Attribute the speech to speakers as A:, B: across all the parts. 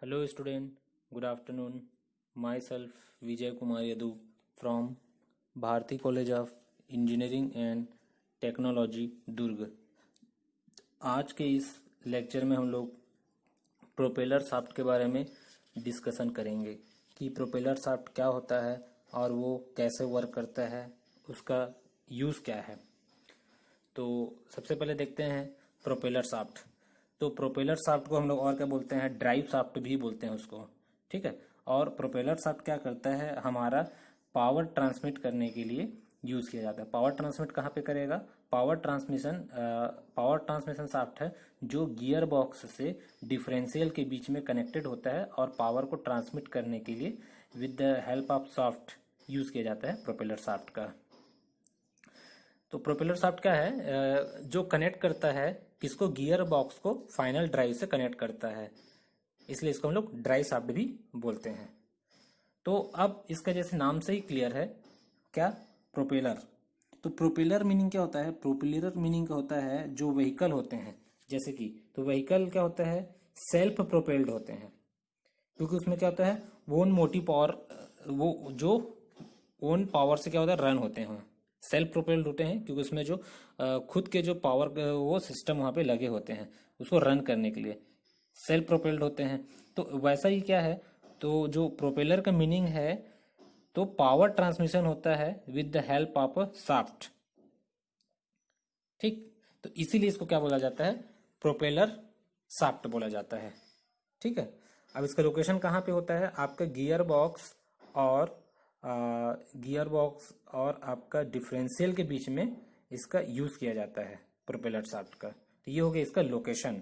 A: Hello student, good afternoon. Myself Vijay Kumar Yadu from Bharati College of Engineering and Technology दुर्ग। आज के इस lecture में हम लोग प्रोपेलर शाफ्ट के बारे में डिस्कशन करेंगे कि प्रोपेलर शाफ्ट क्या होता है और वो कैसे वर्क करता है, उसका यूज़ क्या है। तो सबसे पहले देखते हैं प्रोपेलर शाफ्ट। तो प्रोपेलर शाफ्ट को हम लोग और क्या बोलते हैं, ड्राइव शाफ्ट भी बोलते हैं उसको, ठीक है। और प्रोपेलर शाफ्ट क्या करता है, हमारा पावर ट्रांसमिट करने के लिए यूज किया जाता है। पावर ट्रांसमिट कहाँ पे करेगा, पावर ट्रांसमिशन शाफ्ट है जो गियर बॉक्स से डिफरेंशियल के बीच में कनेक्टेड होता है और पावर को ट्रांसमिट करने के लिए with the help of shaft use किया जाता है प्रोपेलर शाफ्ट का। तो प्रोपेलर शाफ्ट क्या है, जो कनेक्ट करता है किसको, गियर बॉक्स को फाइनल ड्राइव से कनेक्ट करता है, इसलिए इसको हम लोग ड्राइव शाफ्ट भी बोलते हैं। तो अब इसका जैसे नाम से ही क्लियर है क्या, प्रोपेलर। तो प्रोपेलर मीनिंग क्या होता है, प्रोपेलर मीनिंग क्या होता है, जो व्हीकल होते हैं जैसे कि, तो व्हीकल क्या होता है, सेल्फ प्रोपेल्ड होते हैं, क्योंकि उसमें क्या होता है, ओन मोटिव पावर, वो जो ओन पावर से क्या होता है रन होते हैं, सेल्फ प्रोपेल्ड होते हैं, क्योंकि उसमें जो खुद के जो पावर वो सिस्टम वहां पे लगे होते हैं उसको रन करने के लिए सेल्फ प्रोपेल्ड होते हैं। तो वैसा ही क्या है, तो जो प्रोपेलर का मीनिंग है, तो पावर ट्रांसमिशन होता है with the help of a shaft, ठीक। तो इसीलिए इसको क्या बोला जाता है, प्रोपेलर शाफ्ट बोला जाता है, ठीक है। अब इसका लोकेशन कहाँ पे होता है, आपका गियर बॉक्स और आपका डिफरेंशियल के बीच में इसका यूज किया जाता है प्रोपेलर शाफ्ट का। तो ये हो गया इसका लोकेशन,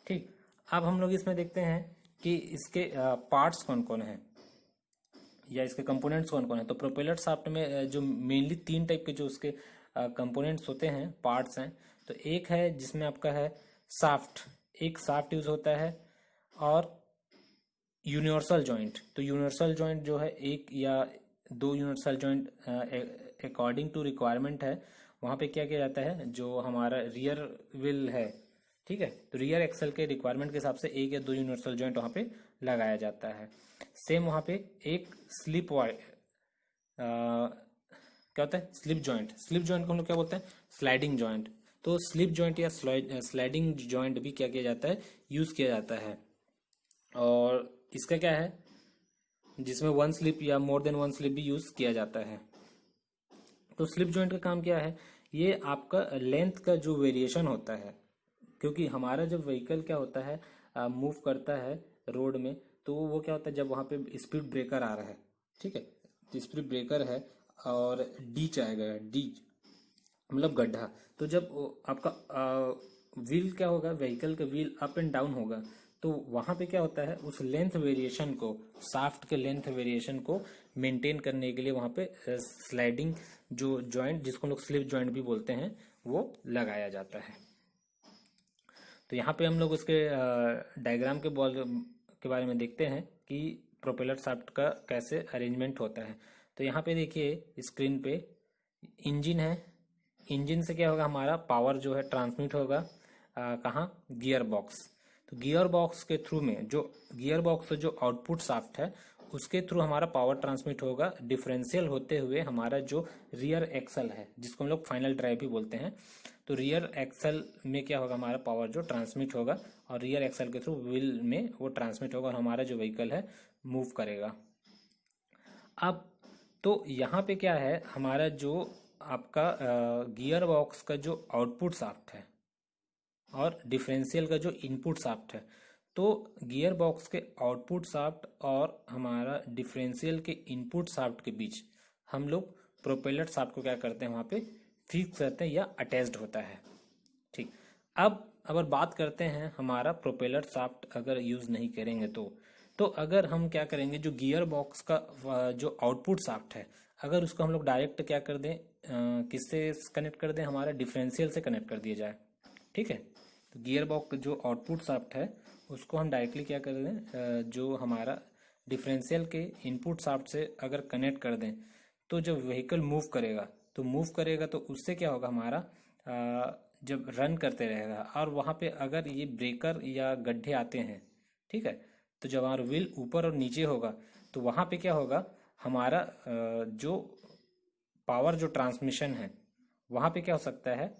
A: ठीक। अब हम लोग इसमें देखते हैं कि इसके पार्ट्स कौन कौन हैं या इसके कंपोनेंट्स कौन कौन है। तो प्रोपेलर शाफ्ट में जो मेनली तीन टाइप के जो उसके कंपोनेंट्स होते हैं, पार्ट्स हैं। तो एक है जिसमें आपका है शाफ्ट, एक शाफ्ट यूज होता है, और यूनिवर्सल जॉइंट। तो यूनिवर्सल जॉइंट जो है, एक या दो universal joint according to requirement है, वहां पे क्या किया जाता है, जो हमारा रियर व्हील है, ठीक है, तो रियर एक्सल के रिक्वायरमेंट के हिसाब से एक या दो यूनिवर्सल जॉइंट वहां पे लगाया जाता है। सेम वहां पे एक क्या होता है, स्लिप जॉइंट। स्लिप जॉइंट को हम लोग क्या बोलते हैं, स्लाइडिंग जॉइंट। तो स्लिप जॉइंट या स्लाइडिंग जॉइंट भी क्या किया जाता है, यूज किया जाता है। और इसका क्या है, जिसमें वन स्लिप या मोर देन वन स्लिप भी यूज किया जाता है। तो स्लिप जॉइंट का काम क्या है, ये आपका लेंथ का जो वेरिएशन होता है, क्योंकि हमारा जब व्हीकल क्या होता है, मूव करता है रोड में, तो वो क्या होता है, जब वहां पे स्पीड ब्रेकर आ रहा है, ठीक है, तो स्पीड ब्रेकर है और डीच आएगा, डीच मतलब गड्ढा। तो जब आपका व्हील क्या होगा, व्हीकल का व्हील अप एंड डाउन होगा, तो वहां पे क्या होता है, उस लेंथ वेरिएशन को, शाफ्ट के लेंथ वेरिएशन को मेंटेन करने के लिए वहां पे स्लाइडिंग जो जॉइंट, जिसको लोग स्लिप जॉइंट भी बोलते हैं, वो लगाया जाता है। तो यहाँ पे हम लोग उसके डायग्राम के बारे में देखते हैं कि प्रोपेलर शाफ्ट का कैसे अरेंजमेंट होता है। तो यहाँ पे देखिए स्क्रीन पे इंजन है, इंजन से क्या होगा, हमारा पावर जो है ट्रांसमिट होगा कहाँ, गियर बॉक्स। तो गियर बॉक्स के थ्रू में, जो गियर बॉक्स से जो आउटपुट शाफ्ट है उसके थ्रू हमारा पावर ट्रांसमिट होगा, डिफरेंशियल होते हुए हमारा जो रियर एक्सल है, जिसको हम लोग फाइनल ड्राइव भी बोलते हैं। तो रियर एक्सल में क्या होगा, हमारा पावर जो ट्रांसमिट होगा, और रियर एक्सल के थ्रू व्हील में वो ट्रांसमिट होगा और हमारा जो व्हीकल है मूव करेगा। अब तो यहाँ पे क्या है, हमारा जो आपका गियर बॉक्स का जो आउटपुट शाफ्ट है और डिफरेंशियल का जो इनपुट शाफ्ट है, तो गियर बॉक्स के आउटपुट शाफ्ट और हमारा डिफरेंशियल के इनपुट शाफ्ट के बीच हम लोग प्रोपेलर शाफ्ट को क्या करते हैं, वहां पे फिक्स करते हैं या अटैच्ड होता है, ठीक। अब अगर बात करते हैं हमारा प्रोपेलर शाफ्ट अगर यूज नहीं करेंगे तो अगर हम क्या करेंगे, जो गियर बॉक्स का जो आउटपुट शाफ्ट है, अगर उसको हम लोग डायरेक्ट क्या कर दें, किससे कनेक्ट कर दें, हमारा डिफरेंशियल से कनेक्ट कर दिया जाए, ठीक है। तो गियर बॉक्स जो आउटपुट शाफ्ट है उसको हम डायरेक्टली क्या कर दें, जो हमारा डिफरेंशियल के इनपुट शाफ्ट से अगर कनेक्ट कर दें, तो जब व्हीकल मूव करेगा तो उससे क्या होगा, हमारा जब रन करते रहेगा, और वहां पे अगर ये ब्रेकर या गड्ढे आते हैं, ठीक है, तो जब हमारा व्हील ऊपर और नीचे होगा तो वहाँ पे क्या होगा, हमारा जो पावर जो ट्रांसमिशन है वहाँ पे क्या हो सकता है,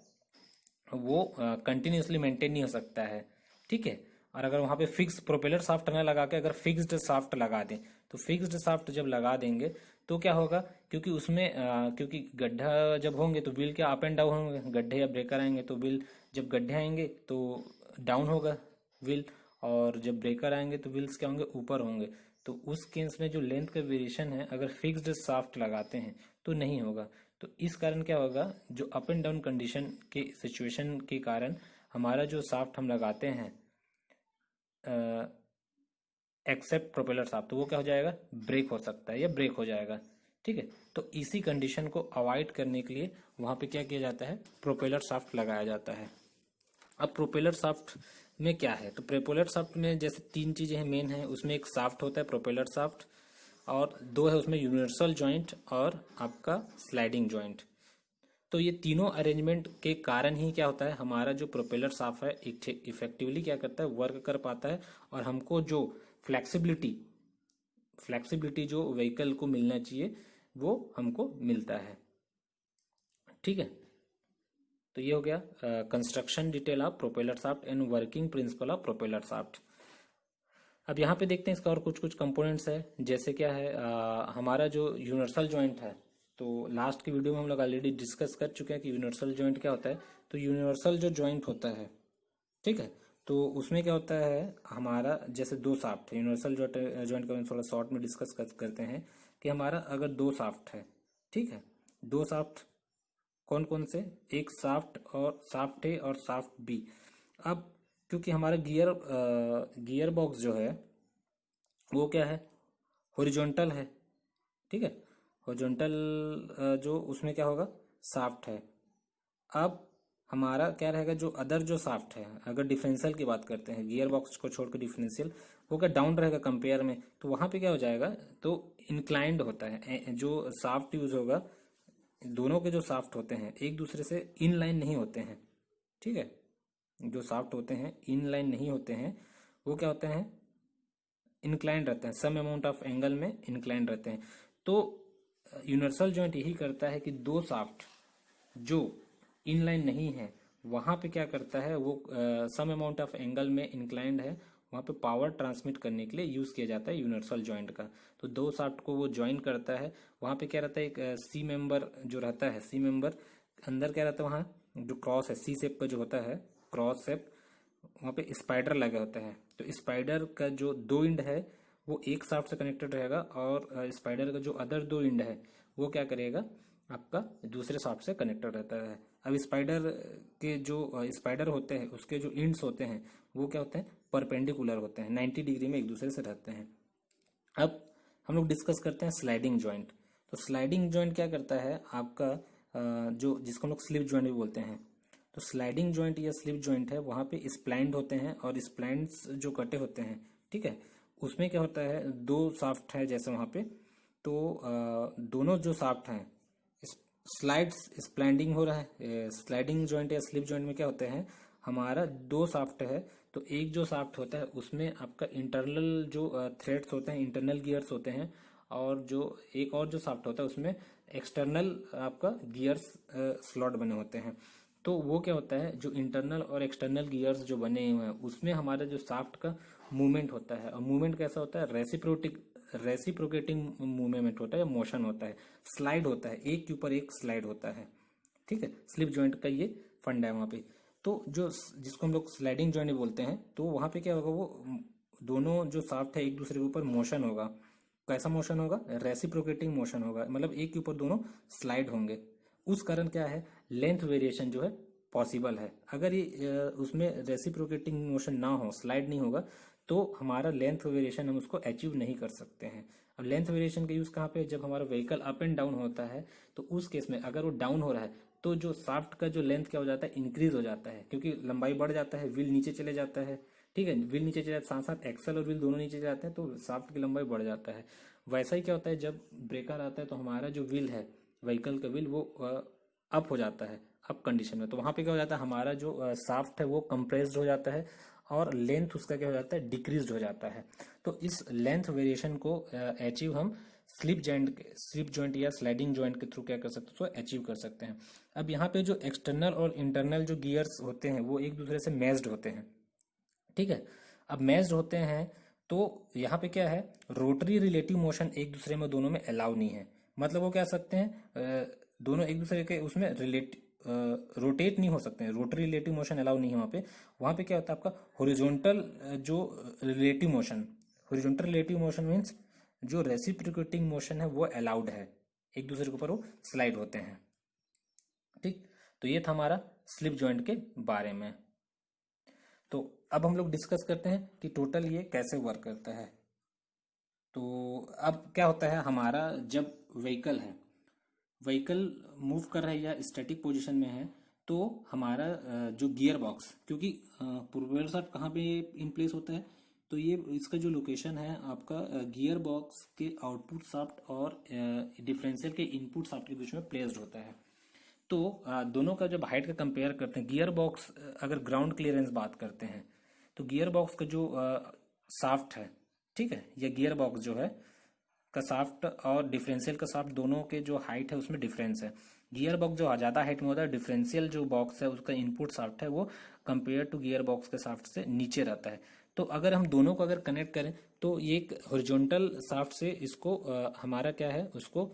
A: वो कंटिन्यूसली मेंटेन नहीं हो सकता है। ठीक है। और अगर वहाँ पे फिक्स प्रोपेलर शाफ्ट न लगा के अगर फिक्स्ड शाफ्ट लगा दें, तो फिक्स्ड शाफ्ट जब लगा देंगे तो क्या होगा, क्योंकि उसमें क्योंकि गड्ढा जब होंगे तो व्हील क्या अप एंड डाउन होंगे, गड्ढे या ब्रेकर आएंगे तो व्हील, जब गड्ढे आएंगे तो डाउन होगा व्हील, और जब ब्रेकर आएंगे तो व्हील्स क्या होंगे, ऊपर होंगे। तो उस केस में जो लेंथ का वेरिएशन है अगर फिक्स्ड शाफ्ट लगाते हैं तो नहीं होगा। तो इस कारण क्या होगा, जो अप एंड डाउन कंडीशन के सिचुएशन के कारण हमारा जो शाफ्ट हम लगाते हैं एक्सेप्ट प्रोपेलर शाफ्ट, तो वो क्या हो जाएगा, ब्रेक हो सकता है या ब्रेक हो जाएगा। ठीक है। तो इसी कंडीशन को अवॉइड करने के लिए वहाँ पे क्या किया जाता है, प्रोपेलर शाफ्ट लगाया जाता है। अब प्रोपेलर शाफ्ट में क्या है, तो प्रोपेलर शाफ्ट में जैसे तीन चीजें हैं मेन है, उसमें एक शाफ्ट होता है प्रोपेलर शाफ्ट, और दो है उसमें यूनिवर्सल जॉइंट और आपका स्लाइडिंग जॉइंट। तो ये तीनों अरेंजमेंट के कारण ही क्या होता है, हमारा जो प्रोपेलर शाफ्ट है इफेक्टिवली क्या करता है, वर्क कर पाता है, और हमको जो फ्लेक्सिबिलिटी जो व्हीकल को मिलना चाहिए वो हमको मिलता है। ठीक है। तो ये हो गया construction detail of propeller shaft and working principle of propeller shaft. अब यहाँ पे देखते हैं इसका और कुछ कुछ कंपोनेंट्स है, जैसे क्या है हमारा जो यूनिवर्सल जॉइंट है, तो लास्ट की वीडियो में हम लोग ऑलरेडी डिस्कस कर चुके हैं कि यूनिवर्सल जॉइंट क्या होता है। तो यूनिवर्सल जो जॉइंट होता है, ठीक है, तो उसमें क्या होता है, हमारा जैसे दो शाफ्ट है, यूनिवर्सल जॉइंट का थोड़ा शॉर्ट में डिस्कस करते हैं कि हमारा अगर दो शाफ्ट है, ठीक है, दो शाफ्ट कौन कौन से, एक शाफ्ट ए और शाफ्ट बी। अब क्योंकि हमारा गियर बॉक्स जो है वो क्या है, हॉरिजॉन्टल है। ठीक है। हॉरिजॉन्टल जो उसमें क्या होगा, शाफ्ट है। अब हमारा क्या रहेगा, जो अदर जो शाफ्ट है, अगर डिफरेंशियल की बात करते हैं, गियर बॉक्स को छोड़कर डिफरेंशियल, वो क्या डाउन रहेगा कंपेयर में, तो वहां पे क्या हो जाएगा, तो इंक्लाइंड होता है। जो शाफ्ट यूज होगा, दोनों के जो शाफ्ट होते हैं एक दूसरे से इन लाइन नहीं होते हैं। ठीक है। जो शाफ्ट होते हैं इन लाइन नहीं होते हैं, वो क्या होते हैं, इंक्लाइंड रहते हैं, सम अमाउंट ऑफ एंगल में इंक्लाइंड रहते हैं। तो यूनिवर्सल जॉइंट यही करता है कि दो शाफ्ट जो इनलाइन नहीं है वहां पे क्या करता है, वो सम अमाउंट ऑफ एंगल में इंक्लाइंड है, वहां पे पावर ट्रांसमिट करने के लिए यूज किया जाता है यूनिवर्सल जॉइंट का। तो दो शाफ्ट को वो ज्वाइन करता है, वहां पे क्या रहता है, एक सी मेंबर जो रहता है, सी मेंबर अंदर क्या रहता है, वहाँ जो क्रॉस है, सी शेप का जो होता है क्रॉस शेप, वहाँ पे स्पाइडर लगे होते हैं। तो स्पाइडर का जो दो इंड है वो एक शाफ्ट से कनेक्टेड रहेगा, और स्पाइडर का जो अदर दो इंड है वो क्या करेगा, आपका दूसरे शाफ्ट से कनेक्टेड रहता है। अब स्पाइडर के जो स्पाइडर होते हैं उसके जो इंड्स होते हैं वो क्या होते हैं, परपेंडिकुलर होते हैं, 90 डिग्री में एक दूसरे से रहते हैं। अब हम लोग डिस्कस करते हैं स्लाइडिंग जॉइंट। तो स्लाइडिंग जॉइंट क्या करता है आपका, जो जिसको हम लोग स्लिप जॉइंट भी बोलते हैं। तो स्लाइडिंग जॉइंट या स्लिप जॉइंट है, वहां पे स्प्लाइंड होते हैं, और स्प्लाइंड्स जो कटे होते हैं, ठीक है, उसमें क्या होता है, दो शाफ्ट है जैसे वहां पे, तो दोनों जो शाफ्ट हैं स्लाइड्स स्प्लाइंडिंग हो रहा है। स्लाइडिंग जॉइंट या स्लिप जॉइंट में क्या होते हैं, हमारा दो शाफ्ट है, तो एक जो शाफ्ट होता है उसमें आपका इंटरनल जो थ्रेड्स होते हैं, इंटरनल गियर्स होते हैं, और जो एक और जो शाफ्ट होता है उसमें एक्सटर्नल आपका गियर्स स्लॉट बने होते हैं। तो वो क्या होता है, जो इंटरनल और एक्सटर्नल गियर्स जो बने हुए हैं उसमें हमारा जो शाफ्ट का मूवमेंट होता है, और मूवमेंट कैसा होता है, रेसिप्रोकेटिंग मूवमेंट होता है या मोशन होता है, स्लाइड होता है, एक के ऊपर एक स्लाइड होता है। ठीक है। स्लिप जॉइंट का ये फंडा है वहां पे। तो जो जिसको हम लोग स्लाइडिंग जॉइंट बोलते हैं, तो वहां पे क्या होगा, वो दोनों जो शाफ्ट है एक दूसरे के ऊपर मोशन होगा। कैसा मोशन होगा, रेसिप्रोकेटिंग मोशन होगा, मतलब एक के ऊपर दोनों स्लाइड होंगे। उस कारण क्या है, लेंथ वेरिएशन जो है पॉसिबल है। अगर ये उसमें रेसिप्रोकेटिंग मोशन ना हो, स्लाइड नहीं होगा, तो हमारा लेंथ वेरिएशन हम उसको अचीव नहीं कर सकते हैं। अब लेंथ वेरिएशन का यूज कहाँ पे, जब हमारा व्हीकल अप एंड डाउन होता है, तो उस केस में अगर वो डाउन हो रहा है तो जो शाफ्ट का जो लेंथ क्या हो जाता है, इंक्रीज हो जाता है, क्योंकि लंबाई बढ़ जाता है, व्हील नीचे चले जाता है। ठीक है। व्हील नीचे चले जाते, साथ साथ एक्सल और व्हील दोनों नीचे जाते हैं, तो शाफ्ट की लंबाई बढ़ जाता है। वैसा ही क्या होता है, जब ब्रेकर आता है तो हमारा जो व्हील है, व्हीकल का व्हील, वो अप हो जाता है, अप कंडीशन में, तो वहां पे क्या हो जाता है, हमारा जो शाफ्ट है वो कंप्रेस्ड हो जाता है, और लेंथ उसका क्या हो जाता है, डिक्रीज हो जाता है। तो इस लेंथ वेरिएशन को अचीव हम स्लिप जॉइंट या स्लाइडिंग जॉइंट के थ्रू क्या कर सकते हैं, उसको अचीव कर सकते हैं। अब यहाँ पे जो एक्सटर्नल और इंटरनल जो गियर्स होते हैं वो एक दूसरे से मैच्ड होते हैं, ठीक है। अब मैच्ड होते हैं तो यहाँ पे क्या है, रोटरी रिलेटिव मोशन एक दूसरे में दोनों में अलाउ नहीं है। मतलब वो क्या सकते हैं, दोनों एक दूसरे के उसमें रोटेट नहीं हो सकते हैं, रोटरी रिलेटिव मोशन अलाउ नहीं है वहाँ पे। वहाँ पे क्या होता है आपका हॉरिजॉन्टल जो relative motion, horizontal relative motion means जो रेसिप्रोकेटिंग मोशन है वो अलाउड है, एक दूसरे के ऊपर वो स्लाइड होते हैं, ठीक। तो ये था हमारा स्लिप जॉइंट के बारे में। तो अब हम लोग डिस्कस करते हैं कि टोटल ये कैसे वर्क करता है। तो अब क्या होता है, हमारा जब व्हीकल मूव कर रहा है या स्टैटिक पोजीशन में है, तो हमारा जो गियर बॉक्स, क्योंकि प्रोपेलर शाफ्ट कहाँ पे इन प्लेस होता है, तो ये इसका जो लोकेशन है आपका गियर बॉक्स के आउटपुट शाफ्ट और डिफरेंशियल के इनपुट शाफ्ट के बीच में प्लेस्ड होता है। तो दोनों का जब हाइट का कंपेयर करते हैं, गियर बॉक्स अगर ग्राउंड क्लियरेंस बात करते हैं तो गियर बॉक्स का जो शाफ्ट है, ठीक है, या गियर बॉक्स जो है का शाफ्ट और डिफरेंशियल का शाफ्ट दोनों के जो हाइट है उसमें डिफरेंस है। गियर बॉक्स जो ज़्यादा हाइट में होता है, डिफरेंशियल जो बॉक्स है उसका इनपुट शाफ्ट है वो कंपेयर टू गियर बॉक्स के शाफ्ट से नीचे रहता है। तो अगर हम दोनों को अगर कनेक्ट करें तो ये एक हॉरिजॉन्टल शाफ्ट से इसको हमारा क्या है उसको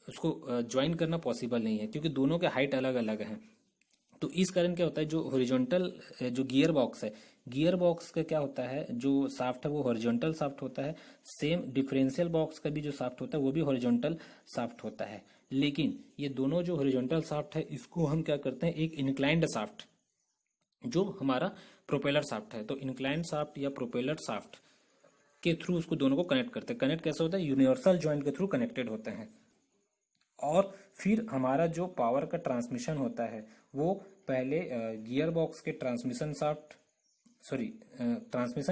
A: ज्वाइन करना पॉसिबल नहीं है, क्योंकि दोनों के हाइट अलग अलग हैं। तो इस कारण क्या होता है, जो हॉरिजॉन्टल जो गियर बॉक्स है, गियर बॉक्स का क्या होता है, जो शाफ्ट है वो हॉरिजॉन्टल शाफ्ट होता है। सेम डिफरेंशियल बॉक्स का भी जो शाफ्ट होता है वो भी हॉरिजॉन्टल शाफ्ट होता है। लेकिन ये दोनों जो हॉरिजॉन्टल शाफ्ट है इसको हम क्या करते हैं, एक इंक्लाइंड शाफ्ट जो हमारा प्रोपेलर शाफ्ट है, तो इंक्लाइंड शाफ्ट या प्रोपेलर शाफ्ट के थ्रू उसको दोनों को कनेक्ट करते हैं। कनेक्ट कैसे होता है, यूनिवर्सल जॉइंट के थ्रू कनेक्टेड होते हैं। और फिर हमारा जो पावर का ट्रांसमिशन होता है वो पहले गियर बॉक्स के ट्रांसमिशन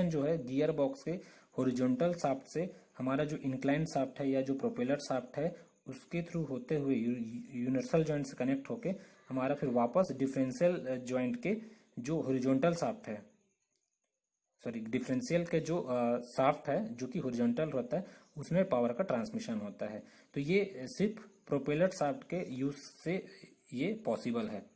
A: जो है गियर बॉक्स के हॉरिजॉन्टल शाफ्ट से हमारा जो इंक्लाइंड शाफ्ट है या जो प्रोपेलर शाफ्ट है उसके थ्रू होते हुए यूनिवर्सल जॉइंट से कनेक्ट होके हमारा फिर वापस डिफरेंशियल जॉइंट के जो हॉरिजॉन्टल शाफ्ट है, डिफरेंशियल के जो शाफ्ट है जो कि हॉरिजॉन्टल होता है उसमें पावर का ट्रांसमिशन होता है। तो ये सिर्फ प्रोपेलर शाफ्ट के यूज से ये पॉसिबल है,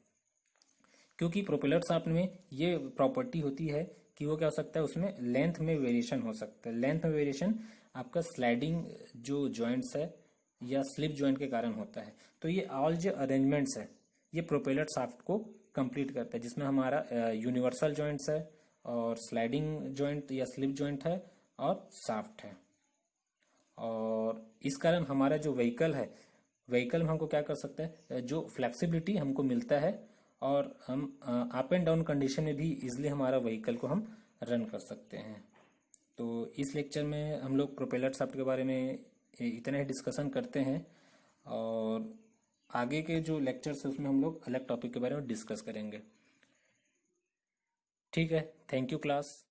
A: क्योंकि प्रोपेलर शाफ्ट में ये प्रॉपर्टी होती है कि वो क्या हो सकता है, उसमें लेंथ में वेरिएशन हो सकता है। लेंथ में वेरिएशन आपका स्लाइडिंग जो जॉइंट्स है या स्लिप जॉइंट के कारण होता है। तो ये ऑल जो अरेंजमेंट्स है ये प्रोपेलर शाफ्ट को कंप्लीट करता है, जिसमें हमारा यूनिवर्सल जॉइंट्स है और स्लाइडिंग जॉइंट या स्लिप जॉइंट है और शाफ्ट है। और इस कारण हमारा जो व्हीकल में हमको क्या कर सकता है, जो फ्लेक्सिबिलिटी हमको मिलता है और हम अप एंड डाउन कंडीशन में भी इजिली हमारा व्हीकल को हम रन कर सकते हैं। तो इस लेक्चर में हम लोग प्रोपेलर शाफ्ट के बारे में इतना ही डिस्कशन करते हैं, और आगे के जो लेक्चर्स है उसमें हम लोग अलग टॉपिक के बारे में डिस्कस करेंगे। ठीक है, थैंक यू क्लास।